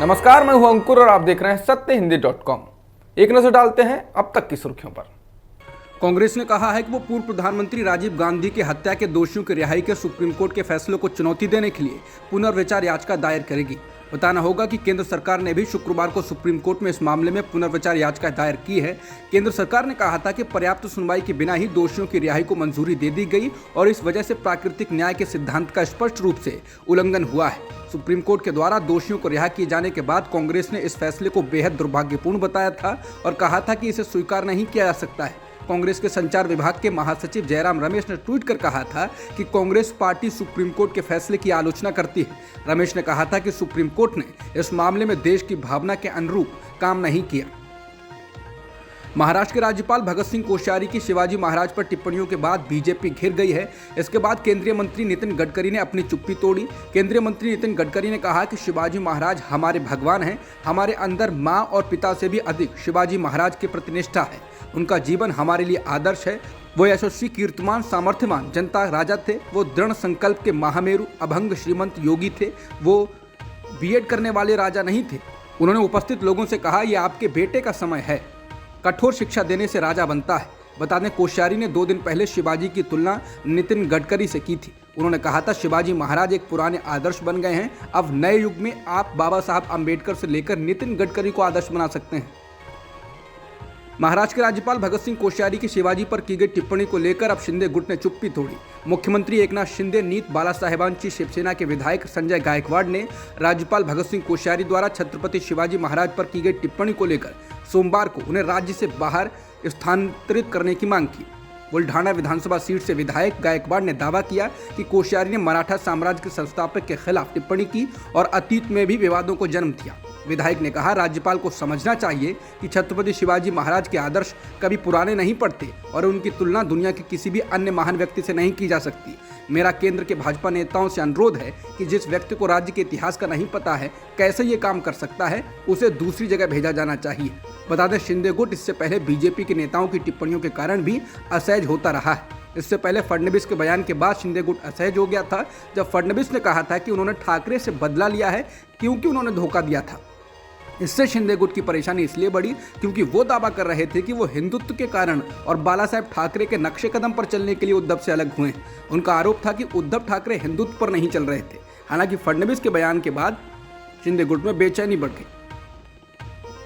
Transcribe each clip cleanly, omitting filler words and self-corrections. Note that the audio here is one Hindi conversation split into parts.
नमस्कार, मैं हूं अंकुर और आप देख रहे हैं सत्यहिंदी.com। एक नजर डालते हैं अब तक की सुर्खियों पर। कांग्रेस ने कहा है कि वो पूर्व प्रधानमंत्री राजीव गांधी की हत्या के दोषियों की रिहाई के सुप्रीम कोर्ट के फैसले को चुनौती देने के लिए पुनर्विचार याचिका दायर करेगी। बताना होगा कि केंद्र सरकार ने भी शुक्रवार को सुप्रीम कोर्ट में इस मामले में पुनर्विचार याचिका दायर की है। केंद्र सरकार ने कहा था कि पर्याप्त सुनवाई के बिना ही दोषियों की रिहाई को मंजूरी दे दी गई और इस वजह से प्राकृतिक न्याय के सिद्धांत का स्पष्ट रूप से उल्लंघन हुआ है। सुप्रीम कोर्ट के द्वारा दोषियों को रिहा किए जाने के बाद कांग्रेस ने इस फैसले को बेहद दुर्भाग्यपूर्ण बताया था और कहा था कि इसे स्वीकार नहीं किया जा सकता है। कांग्रेस के संचार विभाग के महासचिव जयराम रमेश ने ट्वीट कर कहा था कि कांग्रेस पार्टी सुप्रीम कोर्ट के फैसले की आलोचना करती है। रमेश ने कहा था कि सुप्रीम कोर्ट ने इस मामले में देश की भावना के अनुरूप काम नहीं किया। महाराष्ट्र के राज्यपाल भगत सिंह कोश्यारी की शिवाजी महाराज पर टिप्पणियों के बाद बीजेपी घिर गई है। इसके बाद केंद्रीय मंत्री नितिन गडकरी ने अपनी चुप्पी तोड़ी। केंद्रीय मंत्री नितिन गडकरी ने कहा कि शिवाजी महाराज हमारे भगवान हैं। हमारे अंदर माँ और पिता से भी अधिक शिवाजी महाराज की प्रतिनिष्ठा है। उनका जीवन हमारे लिए आदर्श है। वो यशस्वी, कीर्तिमान, सामर्थ्यवान जनता राजा थे। वो दृढ़ संकल्प के महामेरु, अभंग श्रीमंत योगी थे। वो बीएड करने वाले राजा नहीं थे। उन्होंने उपस्थित लोगों से कहा, यह आपके बेटे का समय है। कठोर शिक्षा देने से राजा बनता है। बता दें, कोश्यारी ने 2 दिन पहले शिवाजी की तुलना नितिन गडकरी से की थी। उन्होंने कहा था, शिवाजी महाराज एक पुराने आदर्श बन गए हैं। अब नए युग में आप बाबा साहब अम्बेडकर से लेकर नितिन गडकरी को आदर्श बना सकते हैं। महाराष्ट्र के राज्यपाल भगत सिंह कोश्यारी की शिवाजी पर की गई टिप्पणी को लेकर अब शिंदे गुट ने चुप्पी तोड़ी। मुख्यमंत्री एकनाथ शिंदे, नीत बालासाहेबांची शिवसेना के विधायक संजय गायकवाड़ ने राज्यपाल भगत सिंह कोश्यारी द्वारा छत्रपति शिवाजी महाराज पर की गई टिप्पणी को लेकर सोमवार को उन्हें राज्य से बाहर स्थानांतरित करने की मांग की। बुल्ढाना विधानसभा सीट से विधायक गायकवाड़ ने दावा किया कि कोश्यारी ने मराठा साम्राज्य के संस्थापक के खिलाफ टिप्पणी की और अतीत में भी विवादों को जन्म दिया। विधायक ने कहा, राज्यपाल को समझना चाहिए कि छत्रपति शिवाजी महाराज के आदर्श कभी पुराने नहीं पड़ते और उनकी तुलना दुनिया के किसी भी अन्य महान व्यक्ति से नहीं की जा सकती। मेरा केंद्र के भाजपा नेताओं से अनुरोध है कि जिस व्यक्ति को राज्य के इतिहास का नहीं पता है कैसे ये काम कर सकता है, उसे दूसरी जगह भेजा जाना चाहिए। बता दें, शिंदे गुट इससे पहले बीजेपी के नेताओं की टिप्पणियों के कारण भी असहज होता रहा है। इससे पहले फडणवीस के बयान के बाद शिंदे गुट असहज हो गया था, जब फडणवीस ने कहा था कि उन्होंने ठाकरे से बदला लिया है क्योंकि उन्होंने धोखा दिया था। इससे शिंदे गुट की परेशानी इसलिए बढ़ी क्योंकि वो दावा कर रहे थे कि वो हिंदुत्व के कारण और बाला साहेब ठाकरे के नक्शे कदम पर चलने के लिए उद्धव से अलग हुए। उनका आरोप था कि उद्धव ठाकरे हिंदुत्व पर नहीं चल रहे थे। हालांकि फडणवीस के बयान के बाद शिंदे गुट में बेचैनी बढ़ गई।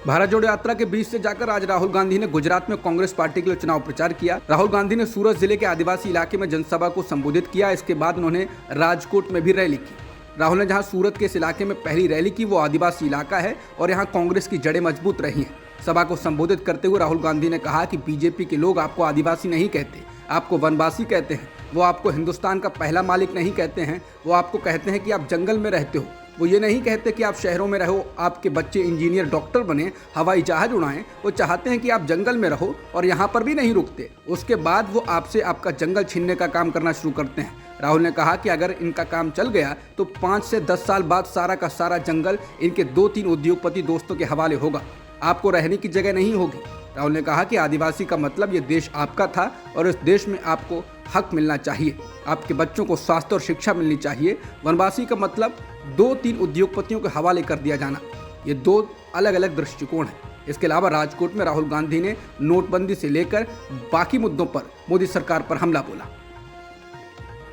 भारत जोड़ो यात्रा के बीच से जाकर आज राहुल गांधी ने गुजरात में कांग्रेस पार्टी के लिए चुनाव प्रचार किया। राहुल गांधी ने सूरत जिले के आदिवासी इलाके में जनसभा को संबोधित किया। इसके बाद उन्होंने राजकोट में भी रैली की। राहुल ने जहां सूरत के इस इलाके में पहली रैली की, वो आदिवासी इलाका है और यहां कांग्रेस की जड़ें मजबूत रही हैं। सभा को संबोधित करते हुए राहुल गांधी ने कहा कि बीजेपी के लोग आपको आदिवासी नहीं कहते, आपको वनवासी कहते हैं। वो आपको हिंदुस्तान का पहला मालिक नहीं कहते हैं। वो आपको कहते हैं कि आप जंगल में रहते हो। वो ये नहीं कहते कि आप शहरों में रहो, आपके बच्चे इंजीनियर, डॉक्टर बने, हवाई जहाज उड़ाएं। वो चाहते हैं कि आप जंगल में रहो और यहाँ पर भी नहीं रुकते। उसके बाद वो आपसे आपका जंगल छीनने का काम करना शुरू करते हैं। राहुल ने कहा कि अगर इनका काम चल गया तो 5 से 10 साल बाद सारा का सारा जंगल इनके 2-3 उद्योगपति दोस्तों के हवाले होगा। आपको रहने की जगह नहीं होगी। राहुल ने कहा कि आदिवासी का मतलब ये देश आपका था और इस देश में आपको हक मिलना चाहिए। आपके बच्चों को स्वास्थ्य और शिक्षा मिलनी चाहिए। वनवासी का मतलब 2-3 उद्योगपतियों के हवाले कर दिया जाना। ये 2 अलग अलग दृष्टिकोण हैं। इसके अलावा राजकोट में राहुल गांधी ने नोटबंदी से लेकर बाकी मुद्दों पर मोदी सरकार पर हमला बोला।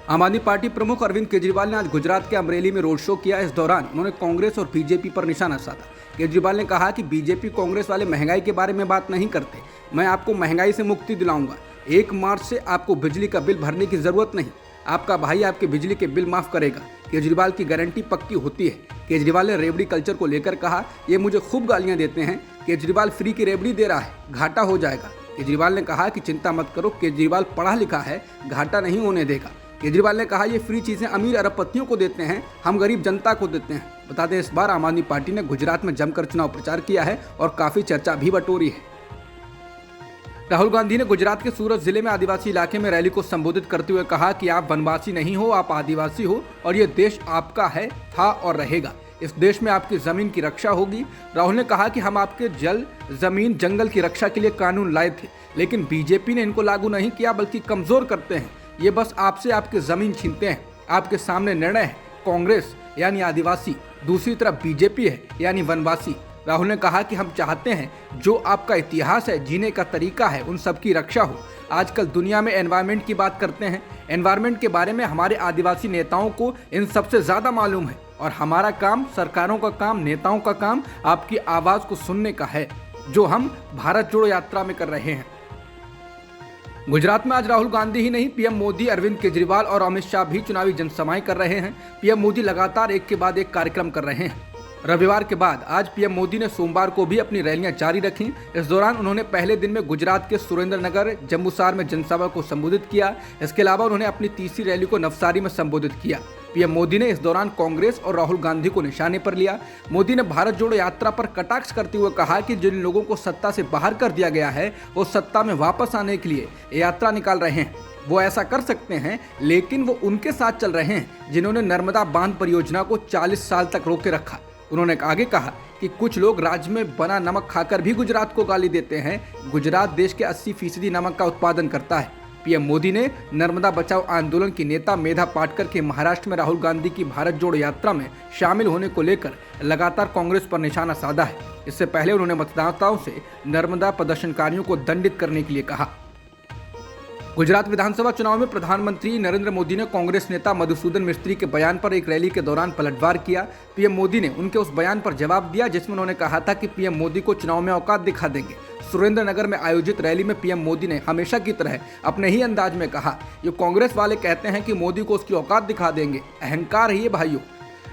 आम आदमी पार्टी प्रमुख अरविंद केजरीवाल ने आज गुजरात के अमरेली में रोड शो किया। इस दौरान उन्होंने कांग्रेस और बीजेपी पर निशाना साधा। केजरीवाल ने कहा कि बीजेपी कांग्रेस वाले महंगाई के बारे में बात नहीं करते। मैं आपको महंगाई से मुक्ति दिलाऊंगा। 1 मार्च से आपको बिजली का बिल भरने की जरूरत नहीं। आपका भाई आपके बिजली के बिल माफ करेगा। केजरीवाल की गारंटी पक्की होती है। केजरीवाल ने रेवड़ी कल्चर को लेकर कहा, ये मुझे खूब गालियां देते हैं। केजरीवाल फ्री की रेवड़ी दे रहा है, घाटा हो जाएगा। केजरीवाल ने कहा कि चिंता मत करो, केजरीवाल पढ़ा लिखा है, घाटा नहीं होने देगा। केजरीवाल ने कहा, ये फ्री चीजें अमीर अरबपतियों को देते हैं, हम गरीब जनता को देते हैं। बता दें, इस बार आम आदमी पार्टी ने गुजरात में जमकर चुनाव प्रचार किया है और काफी चर्चा भी बटोरी है। राहुल गांधी ने गुजरात के सूरत जिले में आदिवासी इलाके में रैली को संबोधित करते हुए कहा कि आप वनवासी नहीं हो, आप आदिवासी हो और ये देश आपका है, था और रहेगा। इस देश में आपकी जमीन की रक्षा होगी। राहुल ने कहा कि हम आपके जल, जमीन, जंगल की रक्षा के लिए कानून लाए थे, लेकिन बीजेपी ने इनको लागू नहीं किया बल्कि कमजोर करते हैं। ये बस आपसे आपकी जमीन छीनते हैं। आपके सामने निर्णय है, कांग्रेस यानी आदिवासी, दूसरी तरफ बीजेपी है यानी वनवासी। राहुल ने कहा कि हम चाहते हैं जो आपका इतिहास है, जीने का तरीका है, उन सब की रक्षा हो। आजकल दुनिया में एनवायरनमेंट की बात करते हैं, एनवायरनमेंट के बारे में हमारे आदिवासी नेताओं को इन सबसे ज़्यादा मालूम है और हमारा काम, सरकारों का काम, नेताओं का काम आपकी आवाज़ को सुनने का है, जो हम भारत जोड़ो यात्रा में कर रहे हैं। गुजरात में आज राहुल गांधी ही नहीं, पीएम मोदी, अरविंद केजरीवाल और अमित शाह भी चुनावी जनसभाएं कर रहे हैं। पीएम मोदी लगातार एक के बाद एक कार्यक्रम कर रहे हैं। रविवार के बाद आज पीएम मोदी ने सोमवार को भी अपनी रैलियां जारी रखीं। इस दौरान उन्होंने पहले दिन में गुजरात के सुरेंद्रनगर, जम्बूसार में जनसभा को संबोधित किया। इसके अलावा उन्होंने अपनी तीसरी रैली को नवसारी में संबोधित किया। पीएम मोदी ने इस दौरान कांग्रेस और राहुल गांधी को निशाने पर लिया। मोदी ने भारत जोड़ो यात्रा पर कटाक्ष करते हुए कहा कि जिन लोगों को सत्ता से बाहर कर दिया गया है, वो सत्ता में वापस आने के लिए यात्रा निकाल रहे हैं। वो ऐसा कर सकते हैं, लेकिन वो उनके साथ चल रहे हैं जिन्होंने नर्मदा बांध परियोजना को 40 साल तक रोके रखा। उन्होंने आगे कहा कि कुछ लोग राज्य में बना नमक खाकर भी गुजरात को गाली देते हैं। गुजरात देश के 80% नमक का उत्पादन करता है। पीएम मोदी ने नर्मदा बचाओ आंदोलन की नेता मेधा पाटकर के महाराष्ट्र में राहुल गांधी की भारत जोड़ो यात्रा में शामिल होने को लेकर लगातार कांग्रेस पर निशाना साधा है। इससे पहले उन्होंने मतदाताओं से नर्मदा प्रदर्शनकारियों को दंडित करने के लिए कहा। गुजरात विधानसभा चुनाव में प्रधानमंत्री नरेंद्र मोदी ने कांग्रेस नेता मधुसूदन मिस्त्री के बयान पर एक रैली के दौरान पलटवार किया। पीएम मोदी ने उनके उस बयान पर जवाब दिया जिसमें उन्होंने कहा था कि पीएम मोदी को चुनाव में औकात दिखा देंगे। सुरेंद्रनगर में आयोजित रैली में पीएम मोदी ने हमेशा की तरह अपने ही अंदाज में कहा, ये कांग्रेस वाले कहते हैं कि मोदी को उसकी औकात दिखा देंगे, अहंकार है ये भाइयों।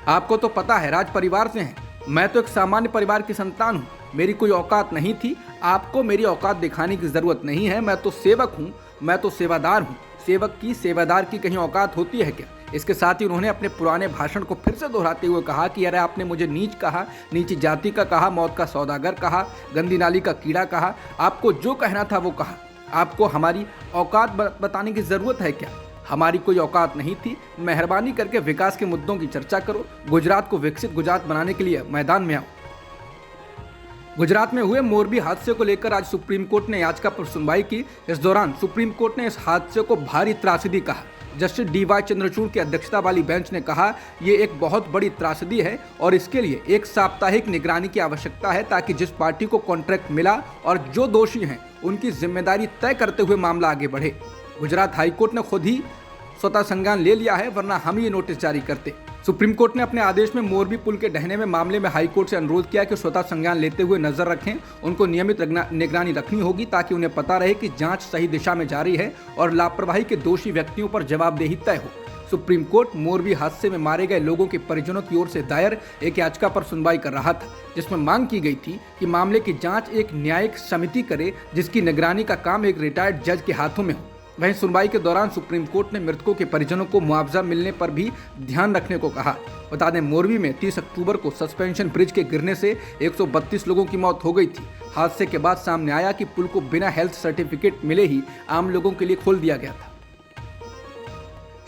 आपको तो पता है राज परिवार से हैं, मैं तो एक सामान्य परिवार की संतान हूँ, मेरी कोई औकात नहीं थी। आपको मेरी औकात दिखाने की जरूरत नहीं है। मैं तो सेवक हूँ, मैं तो सेवादार हूँ। सेवक की, सेवादार की कहीं औकात होती है क्या? इसके साथ ही उन्होंने अपने पुराने भाषण को फिर से दोहराते हुए कहा कि अरे आपने मुझे नीच कहा, नीची जाति का कहा, मौत का सौदागर कहा, गंदी नाली का कीड़ा कहा। आपको जो कहना था वो कहा। आपको हमारी औकात बताने की जरूरत है क्या? हमारी कोई औकात नहीं थी। मेहरबानी करके विकास के मुद्दों की चर्चा करो। गुजरात को विकसित गुजरात बनाने के लिए मैदान में आओ। गुजरात में हुए मोरबी हादसे को लेकर आज सुप्रीम कोर्ट ने याचिका पर सुनवाई की। इस दौरान सुप्रीम कोर्ट ने इस हादसे को भारी त्रासदी कहा। जस्टिस डीवाई चंद्रचूड़ की अध्यक्षता वाली बेंच ने कहा, ये एक बहुत बड़ी त्रासदी है और इसके लिए एक साप्ताहिक निगरानी की आवश्यकता है ताकि जिस पार्टी को कॉन्ट्रैक्ट मिला और जो दोषी हैं उनकी जिम्मेदारी तय करते हुए मामला आगे बढ़े। गुजरात हाईकोर्ट ने खुद ही स्वतः संज्ञान ले लिया है, वरना हम ये नोटिस जारी करते। सुप्रीम कोर्ट ने अपने आदेश में मोरबी पुल के ढहने में मामले में हाईकोर्ट से अनुरोध किया कि स्वतः संज्ञान लेते हुए नजर रखें। उनको नियमित निगरानी रखनी होगी ताकि उन्हें पता रहे कि जांच सही दिशा में जारी है और लापरवाही के दोषी व्यक्तियों पर जवाबदेही तय हो। सुप्रीम कोर्ट मोरबी हादसे में मारे गए लोगों के परिजनों की ओर से दायर एक याचिका पर सुनवाई कर रहा था, जिसमें मांग की गई थी कि मामले की जांच एक न्यायिक समिति करे जिसकी निगरानी का काम एक रिटायर्ड जज के हाथों में हो। वहीं सुनवाई के दौरान सुप्रीम कोर्ट ने मृतकों के परिजनों को मुआवजा मिलने पर भी ध्यान रखने को कहा। बता दें, मोरबी में 30 अक्टूबर को सस्पेंशन ब्रिज के गिरने से 132 लोगों की मौत हो गई थी। हादसे के बाद सामने आया कि पुल को बिना हेल्थ सर्टिफिकेट मिले ही आम लोगों के लिए खोल दिया गया था।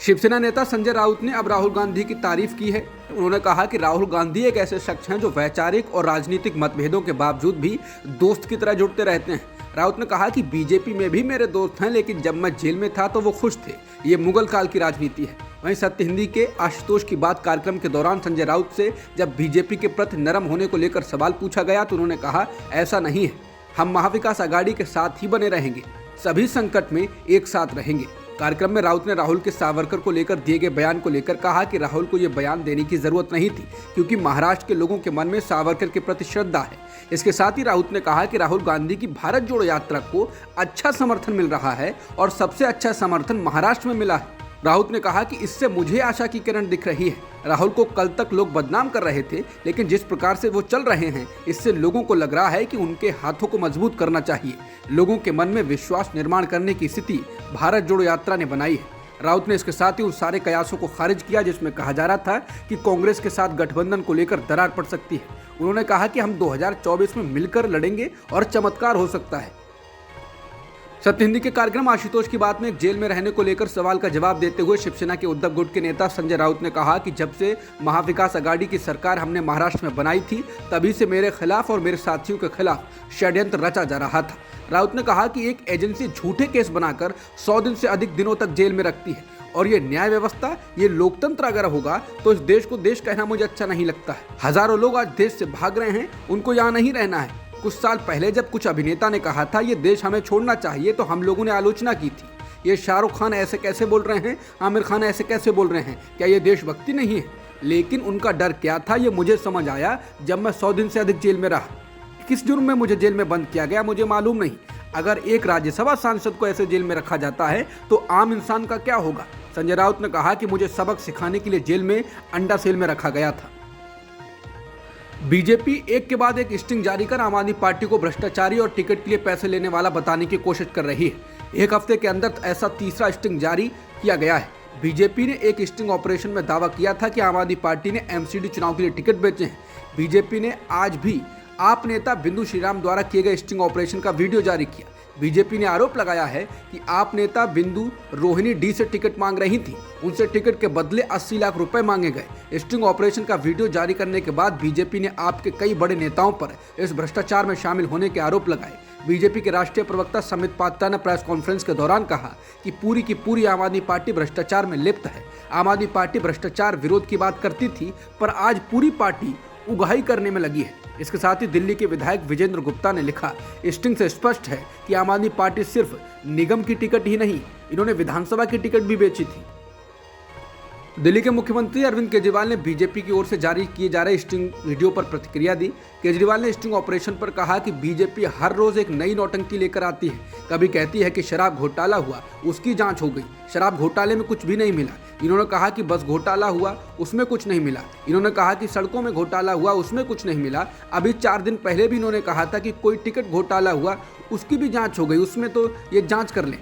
शिवसेना नेता संजय राउत ने अब राहुल गांधी की तारीफ की है। उन्होंने कहा कि राहुल गांधी एक ऐसे शख्स हैं जो वैचारिक और राजनीतिक मतभेदों के बावजूद भी दोस्त की तरह जुड़ते रहते हैं। राउत ने कहा कि बीजेपी में भी मेरे दोस्त हैं, लेकिन जब मैं जेल में था तो वो खुश थे। ये मुगल काल की राजनीति है। वहीं सत्य हिंदी के आशुतोष की बात कार्यक्रम के दौरान संजय राउत से जब बीजेपी के प्रति नरम होने को लेकर सवाल पूछा गया तो उन्होंने कहा, ऐसा नहीं है, हम महाविकास आघाड़ी के साथ ही बने रहेंगे, सभी संकट में एक साथ रहेंगे। कार्यक्रम में राउत ने राहुल के सावरकर को लेकर दिए गए बयान को लेकर कहा कि राहुल को यह बयान देने की जरूरत नहीं थी क्योंकि महाराष्ट्र के लोगों के मन में सावरकर के प्रति श्रद्धा है। इसके साथ ही राउत ने कहा कि राहुल गांधी की भारत जोड़ो यात्रा को अच्छा समर्थन मिल रहा है और सबसे अच्छा समर्थन महाराष्ट्र में मिला है। राउत ने कहा कि इससे मुझे आशा की किरण दिख रही है। राहुल को कल तक लोग बदनाम कर रहे थे, लेकिन जिस प्रकार से वो चल रहे हैं इससे लोगों को लग रहा है कि उनके हाथों को मजबूत करना चाहिए। लोगों के मन में विश्वास निर्माण करने की स्थिति भारत जोड़ो यात्रा ने बनाई है। राउत ने इसके साथ ही उन सारे कयासों को खारिज किया जिसमें कहा जा रहा था कि कांग्रेस के साथ गठबंधन को लेकर दरार पड़ सकती है। उन्होंने कहा कि हम 2024 में मिलकर लड़ेंगे और चमत्कार हो सकता है। सत्य हिंदी के कार्यक्रम आशुतोष की बात में जेल में रहने को लेकर सवाल का जवाब देते हुए शिवसेना के उद्धव गुट के नेता संजय राउत ने कहा कि जब से महाविकास आघाड़ी की सरकार हमने महाराष्ट्र में बनाई थी तभी से मेरे खिलाफ और मेरे साथियों के खिलाफ षड्यंत्र रचा जा रहा था। राउत ने कहा कि एक एजेंसी झूठे केस बनाकर 100 दिन से अधिक दिनों तक जेल में रखती है और ये न्याय व्यवस्था, ये लोकतंत्र अगर होगा तो इस देश को देश कहना मुझे अच्छा नहीं लगता है। हजारों लोग आज देश से भाग रहे हैं, उनको यहाँ नहीं रहना है। कुछ साल पहले जब कुछ अभिनेता ने कहा था ये देश हमें छोड़ना चाहिए तो हम लोगों ने आलोचना की थी। ये शाहरुख खान ऐसे कैसे बोल रहे हैं, आमिर खान ऐसे कैसे बोल रहे हैं, क्या ये देशभक्ति नहीं है? लेकिन उनका डर क्या था ये मुझे समझ आया जब मैं 100 दिन से अधिक जेल में रहा। किस जुर्म में मुझे जेल में बंद किया गया मुझे मालूम नहीं। अगर एक राज्यसभा सांसद को ऐसे जेल में रखा जाता है तो आम इंसान का क्या होगा? संजय राउत ने कहा कि मुझे सबक सिखाने के लिए जेल में अंडा सेल में रखा गया था। बीजेपी एक के बाद एक स्टिंग जारी कर आम आदमी पार्टी को भ्रष्टाचारी और टिकट के लिए पैसे लेने वाला बताने की कोशिश कर रही है। एक हफ्ते के अंदर ऐसा तीसरा स्टिंग जारी किया गया है। बीजेपी ने एक स्टिंग ऑपरेशन में दावा किया था कि आम आदमी पार्टी ने एमसीडी चुनाव के लिए टिकट बेचे हैं। बीजेपी ने आज भी आप नेता बिंदु श्रीराम द्वारा किए गए स्टिंग ऑपरेशन का वीडियो जारी किया। बीजेपी ने आरोप लगाया है कि आप नेता बिंदु रोहिणी डी से टिकट मांग रही थी, उनसे टिकट के बदले 80 लाख रुपए मांगे गए। स्टिंग ऑपरेशन का वीडियो जारी करने के बाद बीजेपी ने आपके कई बड़े नेताओं पर इस भ्रष्टाचार में शामिल होने के आरोप लगाए। बीजेपी के राष्ट्रीय प्रवक्ता समित पात्रा ने प्रेस कॉन्फ्रेंस के दौरान कहा कि पूरी की पूरी आम आदमी पार्टी भ्रष्टाचार में लिप्त है। आम आदमी पार्टी भ्रष्टाचार विरोध की बात करती थी, पर आज पूरी पार्टी उगाही करने में लगी है। इसके साथ ही दिल्ली के विधायक विजेंद्र गुप्ता ने लिखा, स्टिंग से स्पष्ट है कि आम आदमी पार्टी सिर्फ निगम की टिकट ही नहीं, इन्होंने विधानसभा की टिकट भी बेची थी। दिल्ली के मुख्यमंत्री अरविंद केजरीवाल ने बीजेपी की ओर से जारी किए जा रहे स्टिंग वीडियो पर प्रतिक्रिया दी। केजरीवाल ने स्टिंग ऑपरेशन पर कहा कि बीजेपी हर रोज एक नई नौटंकी लेकर आती है। कभी कहती है कि शराब घोटाला हुआ, उसकी जांच हो गई, शराब घोटाले में कुछ भी नहीं मिला। इन्होंने कहा कि बस घोटाला हुआ, उसमें कुछ नहीं मिला। इन्होंने कहा कि सड़कों में घोटाला हुआ, उसमें कुछ नहीं मिला। अभी 4 दिन पहले भी इन्होंने कहा था कि कोई टिकट घोटाला हुआ, उसकी भी जांच हो गई, उसमें तो ये जांच कर लें।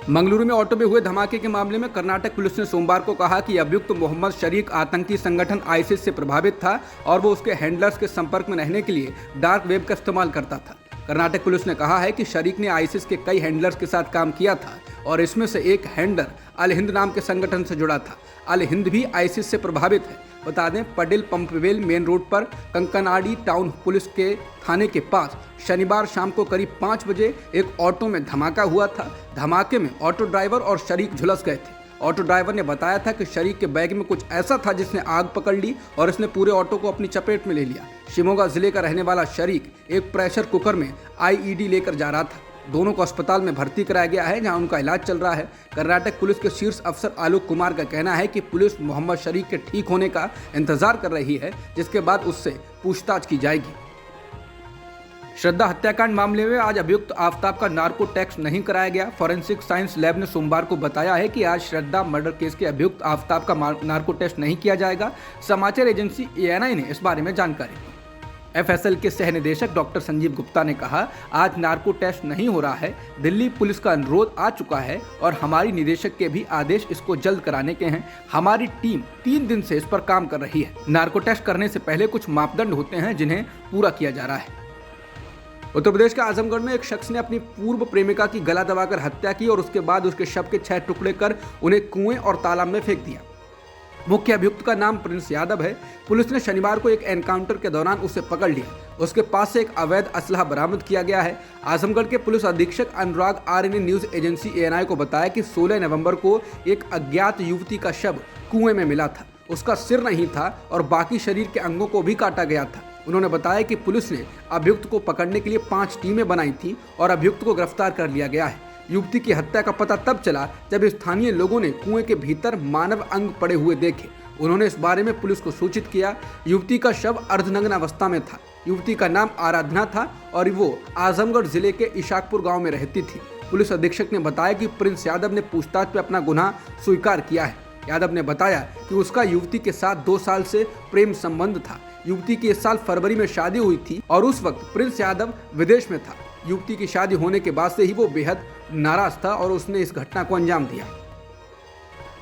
मंगलुरु में ऑटो में हुए धमाके के मामले में कर्नाटक पुलिस ने सोमवार को कहा कि अभियुक्त मोहम्मद शरीक आतंकी संगठन आईसिस से प्रभावित था और वो उसके हैंडलर्स के संपर्क में रहने के लिए डार्क वेब का इस्तेमाल करता था। कर्नाटक पुलिस ने कहा है कि शरीक ने आईसिस के कई हैंडलर्स के साथ काम किया था और इसमें से एक हैंडलर अल हिंद नाम के संगठन से जुड़ा था। अल हिंद भी आईसिस से प्रभावित है। बता दें, पटेल पंपवेल मेन रोड पर कंकनाडी टाउन पुलिस के थाने के पास शनिवार शाम को करीब 5 बजे एक ऑटो में धमाका हुआ था। धमाके में ऑटो ड्राइवर और शरीक झुलस गए थे। ऑटो ड्राइवर ने बताया था कि शरीक के बैग में कुछ ऐसा था जिसने आग पकड़ ली और इसने पूरे ऑटो को अपनी चपेट में ले लिया। शिमोगा जिले का रहने वाला शरीक एक प्रेशर कुकर में आईईडी लेकर जा रहा था। दोनों को अस्पताल में भर्ती कराया गया है, जहां उनका इलाज चल रहा है। कर्नाटक पुलिस के शीर्ष अफसर आलोक कुमार का कहना है कि पुलिस मोहम्मद शरीक के ठीक होने का इंतजार कर रही है, जिसके बाद उससे पूछताछ की जाएगी। श्रद्धा हत्याकांड मामले में आज अभियुक्त आफताब का नार्को टेस्ट नहीं कराया गया। फॉरेंसिक साइंस लैब ने सोमवार को बताया है कि आज श्रद्धा मर्डर केस के अभियुक्त आफताब का नार्को टेस्ट नहीं किया जाएगा। समाचार एजेंसी एएनआई ने इस बारे में जानकारी दी। एफएसएल के सह निदेशक डॉक्टर संजीव गुप्ता ने कहा, आज नार्को टेस्ट नहीं हो रहा है। दिल्ली पुलिस का अनुरोध आ चुका है और हमारी निदेशक के भी आदेश इसको जल्द कराने के हैं। हमारी टीम 3 दिन से इस पर काम कर रही है। नार्को टेस्ट करने से पहले कुछ मापदंड होते हैं जिन्हें पूरा किया जा रहा है। उत्तर प्रदेश के आजमगढ़ में एक शख्स ने अपनी पूर्व प्रेमिका की गला दबाकर हत्या की और उसके बाद उसके शव के 6 टुकड़े कर उन्हें कुएं और तालाब में फेंक दिया। मुख्य अभियुक्त का नाम प्रिंस यादव है। पुलिस ने शनिवार को एक एनकाउंटर के दौरान उसे पकड़ लिया। उसके पास से एक अवैध असलहा बरामद किया गया है। आजमगढ़ के पुलिस अधीक्षक अनुराग आर्य ने न्यूज एजेंसी एएनआई को बताया कि 16 नवंबर को एक अज्ञात युवती का शव कुएं में मिला था। उसका सिर नहीं था और बाकी शरीर के अंगों को भी काटा गया था। उन्होंने बताया कि पुलिस ने अभियुक्त को पकड़ने के लिए 5 टीमें बनाई थी और अभियुक्त को गिरफ्तार कर लिया गया है। युवती की हत्या का पता तब चला जब स्थानीय लोगों ने कुएं के भीतर मानव अंग पड़े हुए देखे। उन्होंने इस बारे में पुलिस को सूचित किया। युवती का शव अर्धनग्न अवस्था में था। युवती का नाम आराधना था और वो आजमगढ़ जिले के इशाकपुर गांव में रहती थी। पुलिस अधीक्षक ने बताया कि प्रिंस यादव ने पूछताछ में अपना गुनाह स्वीकार किया है। यादव ने बताया कि उसका युवती के साथ 2 साल से प्रेम संबंध था। युवती की इस साल फरवरी में शादी हुई थी और उस वक्त प्रिंस यादव विदेश में था। युवती की शादी होने के बाद से ही वो बेहद नाराज था और उसने इस घटना को अंजाम दिया।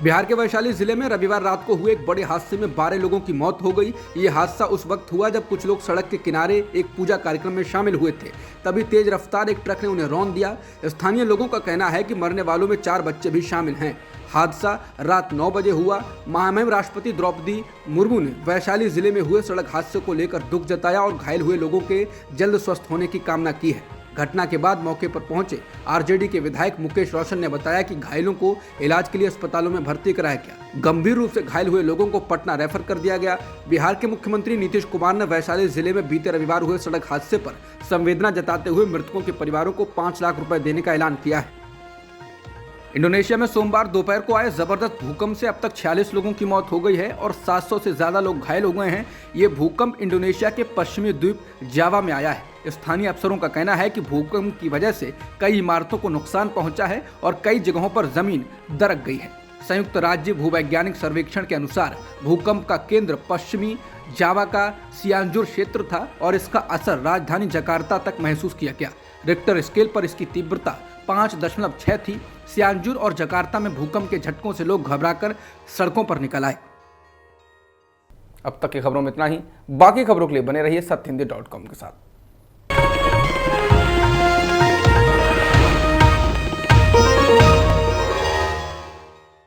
बिहार के वैशाली जिले में रविवार रात को हुए एक बड़े हादसे में 12 लोगों की मौत हो गई। ये हादसा उस वक्त हुआ जब कुछ लोग सड़क के किनारे एक पूजा कार्यक्रम में शामिल हुए थे। तभी तेज रफ्तार एक ट्रक ने उन्हें रौंद दिया। स्थानीय लोगों का कहना है कि मरने वालों में 4 बच्चे भी शामिल हैं। हादसा रात 9 बजे हुआ। महामहिम राष्ट्रपति द्रौपदी मुर्मू ने वैशाली जिले में हुए सड़क हादसे को लेकर दुख जताया और घायल हुए लोगों के जल्द स्वस्थ होने की कामना की है। घटना के बाद मौके पर पहुंचे आरजेडी के विधायक मुकेश रोशन ने बताया कि घायलों को इलाज के लिए अस्पतालों में भर्ती कराया गया। गंभीर रूप से घायल हुए लोगों को पटना रेफर कर दिया गया। बिहार के मुख्यमंत्री नीतीश कुमार ने वैशाली जिले में बीते रविवार हुए सड़क हादसे पर संवेदना जताते हुए मृतकों के परिवारों को 5 लाख रुपए देने का ऐलान किया है। इंडोनेशिया में सोमवार दोपहर को आए जबरदस्त भूकंप से अब तक 46 लोगों की मौत हो गई है और 700 से ज्यादा लोग घायल हो गए हैं। ये भूकंप इंडोनेशिया के पश्चिमी द्वीप जावा में आया है। स्थानीय अफसरों का कहना है कि भूकंप की वजह से कई इमारतों को नुकसान पहुंचा है और कई जगहों पर जमीन दरक गई है। संयुक्त राज्य भूवैज्ञानिक सर्वेक्षण के अनुसार भूकंप का केंद्र पश्चिमी जावा का सियाजुर क्षेत्र था और इसका असर राजधानी जकार्ता तक महसूस किया गया। रिक्टर स्केल पर इसकी तीव्रता 5.6 थी। सियाजुर और जकार्ता में भूकंप के झटकों से लोग घबराकर सड़कों पर निकल आए। अब तक की खबरों में इतना ही। बाकी खबरों के लिए बने रहिए सत्यहिंदी.com के साथ।